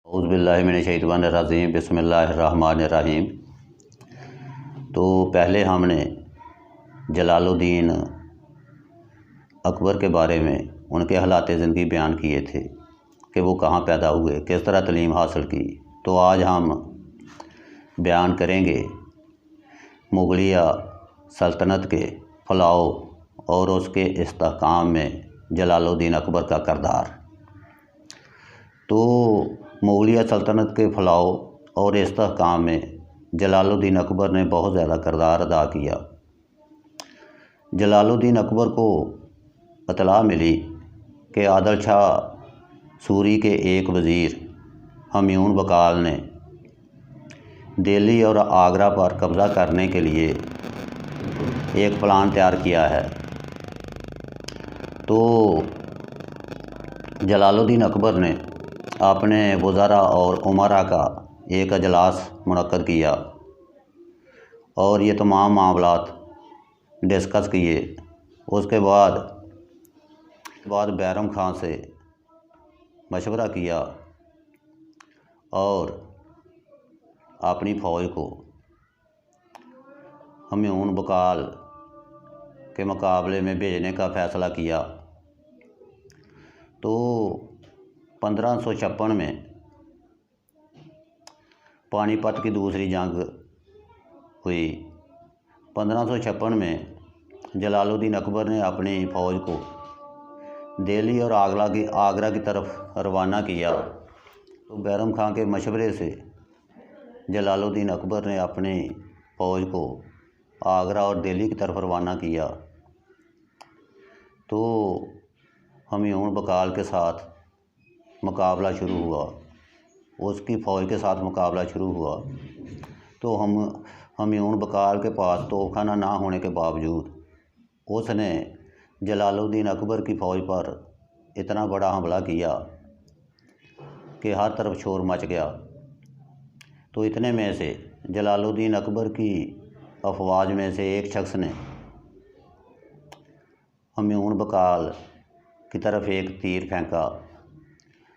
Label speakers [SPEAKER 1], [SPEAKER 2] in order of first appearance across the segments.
[SPEAKER 1] औज़ुबिल्लाहिमिनश्शैतानिर्रजीम बिस्मिल्लाहिर्रहमानिर्रहीम। तो पहले हमने जलालुद्दीन अकबर के बारे में उनके हालात ज़िंदगी बयान किए थे कि वो कहाँ पैदा हुए, किस तरह तालीम हासिल की। तो आज हम बयान करेंगे मुग़लिया सल्तनत के फलाओ और उसके इस्तेहकाम में जलालुद्दीन अकबर का किरदार। तो मुग़लिया सल्तनत के फलाओ और इस्तेहकाम में जलालुद्दीन अकबर ने बहुत ज़्यादा किरदार अदा किया। जलालुद्दीन अकबर को इत्तला मिली कि आदिल शाह सूरी के एक वज़ीर हमयून बकाल ने दिल्ली और आगरा पर कब्ज़ा करने के लिए एक प्लान तैयार किया है। तो जलालुद्दीन अकबर ने अपने वज़रा और उमरा का एक अजलास मुनक्कद किया और ये तमाम मामलात डिस्कस किए। उसके बाद बैरम खान से मशवरा किया और अपनी फ़ौज को हमयून बकाल के मुकाबले में भेजने का फ़ैसला किया। तो 1556 में पानीपत की दूसरी जंग हुई। 1556 में जलालुद्दीन अकबर ने अपनी फ़ौज को दिल्ली और आगरा की तरफ रवाना किया। तो बैरम खान के मशवरे से जलालुद्दीन अकबर ने अपनी फ़ौज को आगरा और दिल्ली की तरफ रवाना किया। तो हमयून बकाल के साथ मुकाबला शुरू हुआ, उसकी फ़ौज के साथ मुकाबला शुरू हुआ। तो हमयून बकाल के पास तोपखाना ना होने के बावजूद उसने जलालुद्दीन अकबर की फ़ौज पर इतना बड़ा हमला किया कि हर तरफ शोर मच गया। तो इतने में से जलालुद्दीन अकबर की अफवाज में से एक शख्स ने हमयून बकाल की तरफ एक तीर फेंका।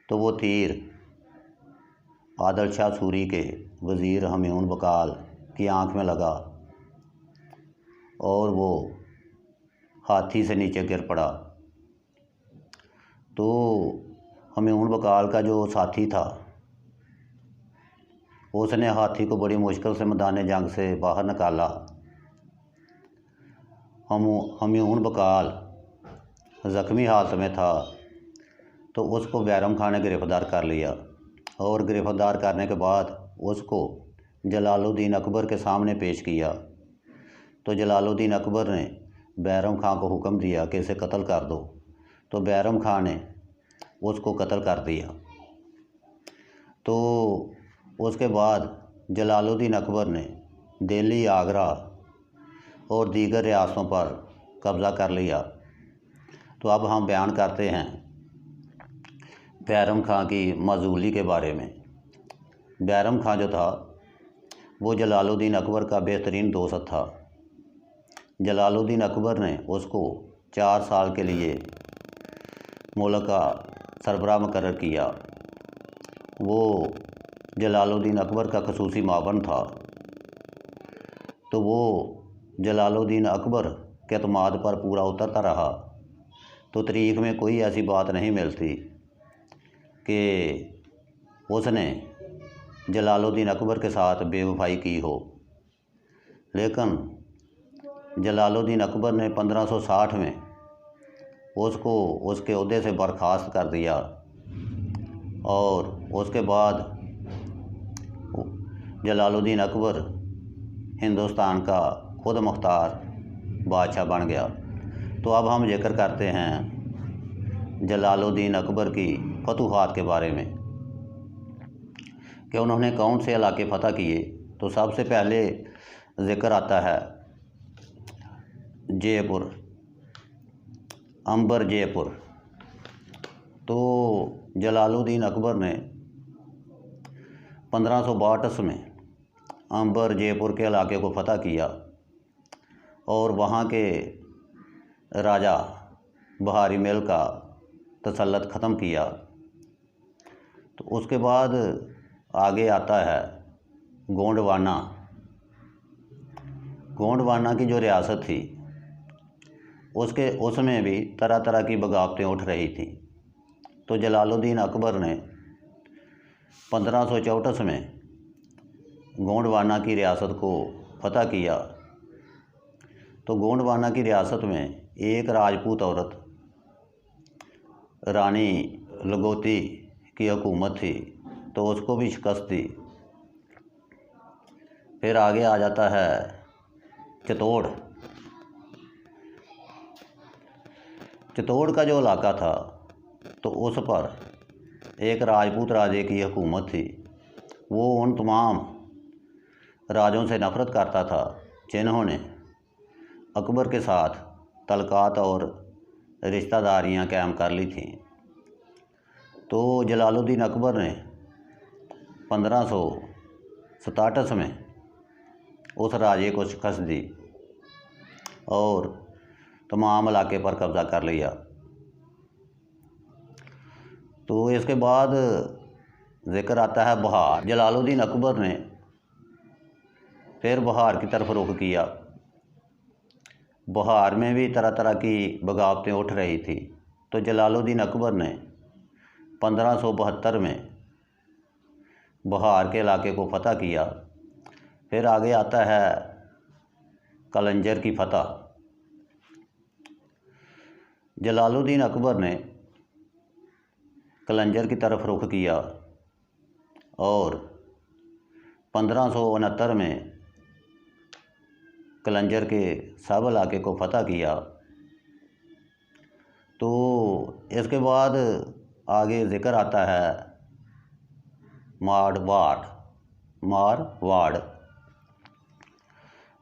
[SPEAKER 1] तो वो तीर आदिल शाह सूरी के वज़ीर हमयून बकाल की आंख में लगा और वो हाथी से नीचे गिर पड़ा। तो हमयून बकाल का जो साथी था उसने हाथी को बड़ी मुश्किल से मैदान जंग से बाहर निकाला। हमयून बकाल ज़ख्मी हालत में था तो उसको बैरम खान ने गिरफ़्तार कर लिया और गिरफ़्तार करने के बाद उसको जलालुद्दीन अकबर के सामने पेश किया। तो जलालुद्दीन अकबर ने बैरम खान को हुक्म दिया कि इसे कत्ल कर दो। तो बैरम खान ने उसको कत्ल कर दिया। तो उसके बाद जलालुद्दीन अकबर ने दिल्ली, आगरा और दीगर रियासतों पर कब्ज़ा कर लिया। तो अब हम बयान करते हैं बैरम खान की मजूली के बारे में। बैरम खान जो था वो जलालुद्दीन अकबर का बेहतरीन दोस्त था। जलालुद्दीन अकबर ने उसको 4 साल के लिए मुल्क का सरबराह मुकर्रर किया। वो जलालुद्दीन अकबर का खसूसी मावन था। तो वो जलालुद्दीन अकबर के एतमाद पर पूरा उतरता रहा। तो तारीख़ में कोई ऐसी बात नहीं मिलती कि उसने जलालुद्दीन अकबर के साथ बेवफाई की हो। लेकिन जलालुद्दीन अकबर ने 1560 में उसको उसके ओहदे से बर्खास्त कर दिया और उसके बाद जलालुद्दीन अकबर हिंदुस्तान का खुद मुख्तार बादशाह बन गया। तो अब हम जिक्र करते हैं जलालुद्दीन अकबर की फतूहात के बारे में कि उन्होंने कौन से इलाके फ़तह किए। तो सबसे पहले ज़िक्र आता है जयपुर, अंबर जयपुर। तो जलालुद्दीन अकबर ने 1562 में अंबर जयपुर के इलाके को फ़तह किया और वहाँ के राजा बहारी मेल का तसल्लुत ख़त्म किया। तो उसके बाद आगे आता है गोंडवाना। गोंडवाना की जो रियासत थी उसमें भी तरह तरह की बगावतें उठ रही थी। तो जलालुद्दीन अकबर ने 1564 में गोंडवाना की रियासत को फतह किया। तो गोंडवाना की रियासत में एक राजपूत औरत रानी लगोती की हुकूमत थी, तो उसको भी शिकस्त दी। फिर आगे आ जाता है चित्तौड़। चित्तौड़ का जो इलाका था तो उस पर एक राजपूत राजे की हुकूमत थी। वो उन तमाम राजों से नफ़रत करता था जिन्होंने अकबर के साथ तल्लुकात और रिश्तेदारियां कायम कर ली थीं। तो जलालुद्दीन अकबर ने 1567 में उस राजे को शिकस्त दी और तमाम इलाके पर कब्ज़ा कर लिया। तो इसके बाद ज़िक्र आता है बहार। जलालुद्दीन अकबर ने फिर बहार की तरफ रुख किया। बहार में भी तरह तरह की बगावतें उठ रही थी। तो जलालुद्दीन अकबर ने 1572 में बहार के इलाके को फतह किया। फिर आगे आता है कलंजर की फतह। जलालुद्दीन अकबर ने कलंजर की तरफ रुख किया और 1569 में कलंजर के सब इलाके को फतह किया। तो इसके बाद आगे ज़िक्र आता है मारवाड़।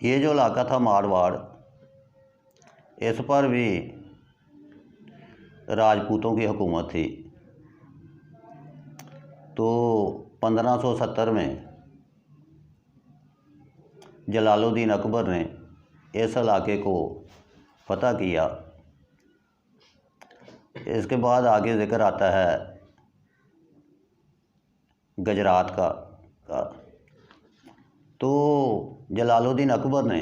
[SPEAKER 1] ये जो इलाका था मारवाड़, इस पर भी राजपूतों की हुकूमत थी। तो 1570 में जलालुद्दीन अकबर ने इस इलाके को फतह किया। इसके बाद आगे ज़िक्र आता है गुजरात का। तो जलालुद्दीन अकबर ने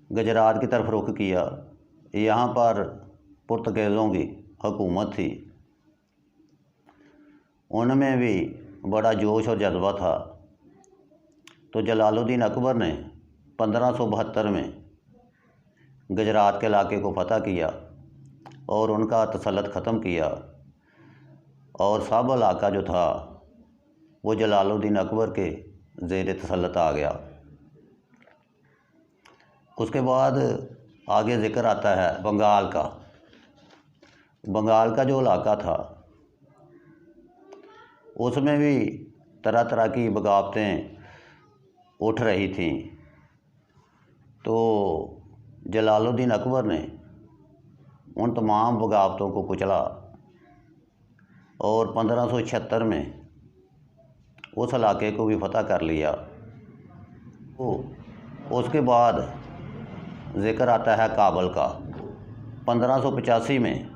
[SPEAKER 1] गुजरात की तरफ रुख किया। यहाँ पर पुर्तगालियों की हुकूमत थी, उनमें भी बड़ा जोश और जज्बा था। तो जलालुद्दीन अकबर ने 1572 में गुजरात के इलाके को फतह किया और उनका तसल्लुत ख़त्म किया और सब इलाका जो था वो जलालुद्दीन अकबर के ज़ेर तसल्लुत आ गया। उसके बाद आगे ज़िक्र आता है बंगाल का। बंगाल का जो इलाका था उसमें भी तरह तरह की बगावतें उठ रही थीं। तो जलालुद्दीन अकबर ने उन तमाम बगावतों को कुचला और 1576 में उस इलाके को भी फतह कर लिया। तो उसके बाद ज़िक्र आता है काबुल का। 1585 में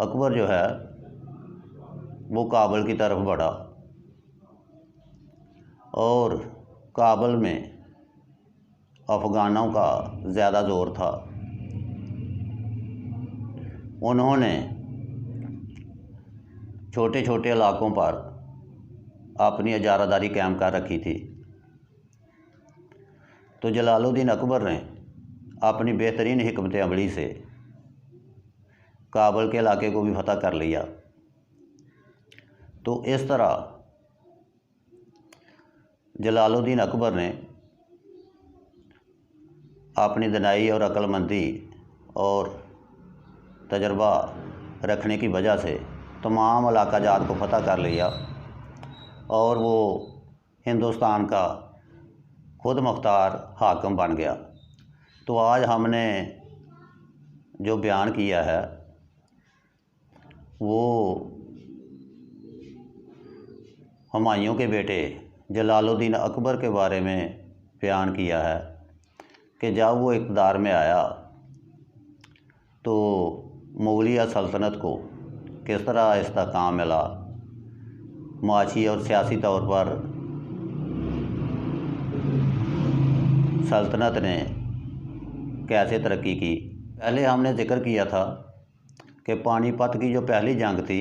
[SPEAKER 1] अकबर जो है वो काबुल की तरफ बढ़ा और काबुल में अफ़गानों का ज़्यादा ज़ोर था। उन्होंने छोटे छोटे इलाकों पर अपनी इजारादारी कायम कर रखी थी। तो जलालुद्दीन अकबर ने अपनी बेहतरीन हिकमत अमली से काबुल के इलाके को भी फतह कर लिया। तो इस तरह जलालुद्दीन अकबर ने अपनी दानाई और अक्लमंदी और तजर्बा रखने की वजह से तमाम इलाका जात को फतह कर लिया और वो हिंदुस्तान का खुद मुख्तार हाकिम बन गया। तो आज हमने जो बयान किया है वो हुमायूं के बेटे जलालुद्दीन अकबर के बारे में बयान किया है कि जब वो इक़्तिदार में आया तो मुग़लिया सल्तनत को किस तरह इस्तेहकाम मिला, माशी और सियासी तौर पर सल्तनत ने कैसे तरक्की की। पहले हमने ज़िक्र किया था कि पानीपत की जो पहली जंग थी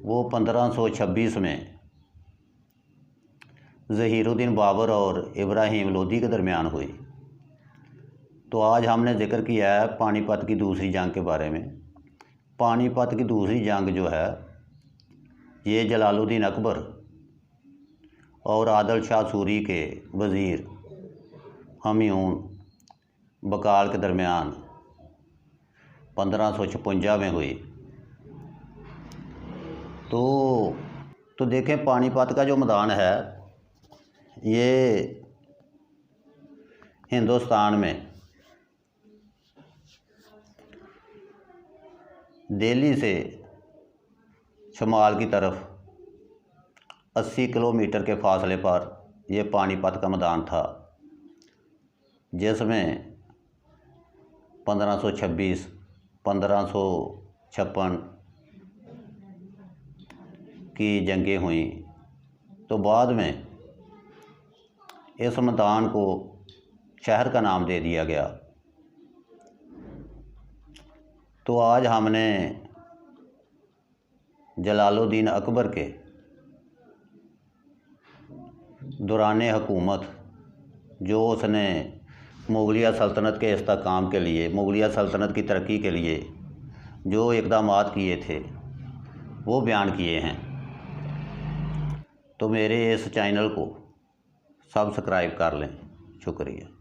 [SPEAKER 1] वो 1526 में ज़हीरुद्दीन बाबर और इब्राहिम लोदी के दरमियान हुई। तो आज हमने ज़िक्र किया है पानीपत की दूसरी जंग के बारे में। पानीपत की दूसरी जंग जो है ये जलालुद्दीन अकबर और आदिल शाह सूरी के वज़ीर हमयून बकाल के दरमियान 1556 में हुई। तो देखें, पानीपत का जो मैदान है ये हिंदुस्तान में दिल्ली से शुमाल की तरफ 80 किलोमीटर के फासले पर यह पानीपत का मैदान था, जिसमें 1526, 1556 की जंगें हुई। तो बाद में इस मैदान को शहर का नाम दे दिया गया। तो आज हमने जलालुद्दीन अकबर के दौरान हुकूमत जो उसने मुगलिया सल्तनत के इस्तेहकाम के लिए, मुगलिया सल्तनत की तरक्की के लिए जो इक़दामात किए थे वो बयान किए हैं। तो मेरे इस चैनल को सब्सक्राइब कर लें। शुक्रिया।